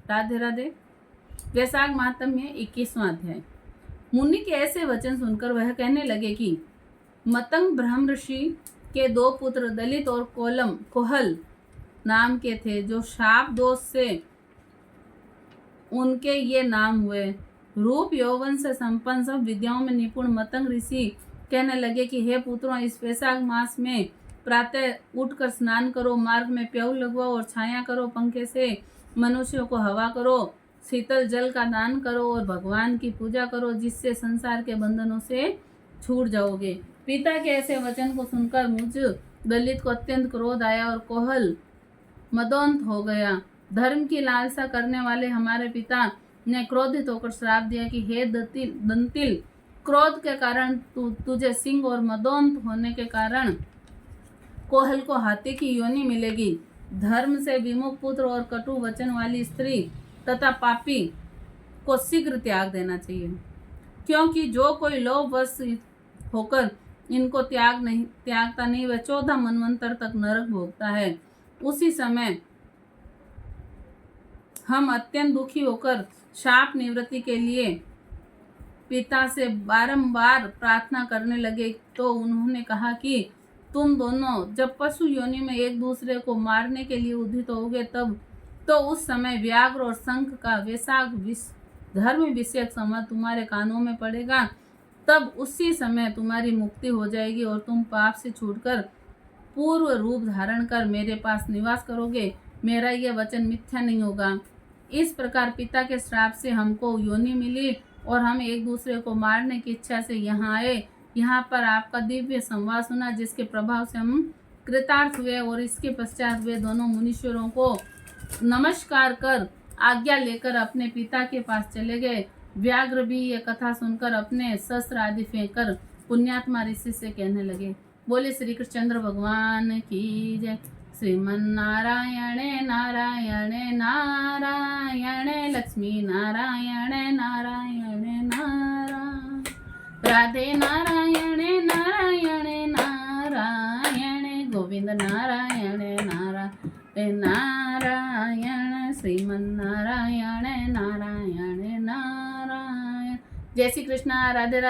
राधे राधे। वैशाख महात्म्य 21वां अध्याय। मुनि के ऐसे वचन सुनकर वह कहने लगे कि मतंग ब्रह्म ऋषि के 2 पुत्र दलित और कोहल नाम के थे, जो शाप दोष से उनके ये नाम हुए। रूप यौवन से संपन्न, सब विद्याओं में निपुण मतंग ऋषि कहने लगे कि हे पुत्रों, इस वैशाख मास में प्रातः उठकर स्नान करो, मार्ग में प्यऊ लगवाओ और छाया करो, पंखे से मनुष्यों को हवा करो, शीतल जल का दान करो और भगवान की पूजा करो, जिससे संसार के बंधनों से छूट जाओगे। पिता के ऐसे वचन को सुनकर मुझ दलित को अत्यंत क्रोध आया और कोहल मदोन्त हो गया। धर्म की लालसा करने वाले हमारे पिता ने क्रोधित होकर श्राप दिया कि हे दंतिल, क्रोध के कारण तुझे सिंह और मदोन्त होने के कारण कोहल को हाथी की योनि मिलेगी। धर्म से विमुख पुत्र और कटु वचन वाली स्त्री तथा पापी को शीघ्र त्याग देना चाहिए, क्योंकि जो कोई लोभवश होकर इनको त्यागता नहीं, वह 14 मनवंतर तक नरक भोगता है। उसी समय हम अत्यंत दुखी होकर शाप निवृत्ति के लिए पिता से बारंबार प्रार्थना करने लगे, तो उन्होंने कहा कि तुम दोनों जब पशु योनि में एक दूसरे को मारने के लिए उद्यत होगे, तब तो उस समय व्याघ्र और शंख का वैशाख धर्म विषयक संवाद तुम्हारे कानों में पड़ेगा। तब उसी समय तुम्हारी मुक्ति हो जाएगी और तुम पाप से छूटकर पूर्व रूप धारण कर मेरे पास निवास करोगे। मेरा यह वचन मिथ्या नहीं होगा। इस प्रकार पिता के श्राप से हमको योनि मिली और हम एक दूसरे को मारने की इच्छा से यहाँ आए। यहाँ पर आपका दिव्य संवाद सुना, जिसके प्रभाव से हम कृतार्थ हुए और इसके पश्चात वे दोनों मुनीश्वरों को नमस्कार कर आज्ञा लेकर अपने पिता के पास चले गए। व्याघ्र भी यह कथा सुनकर अपने शस्त्र आदि फेंककर पुण्यात्मा ऋषि से कहने लगे, बोले श्री कृष्णचंद्र भगवान की जय। श्रीमन्नारायण नारायण नारायण, लक्ष्मी नारायण नारायण नारायण, राधे नारायण नारायण नारायण, गोविंद नारायण नारायण नारायण, श्रीमन्नारायण नारायण नारायण। जय श्री कृष्णा। राधे राधे।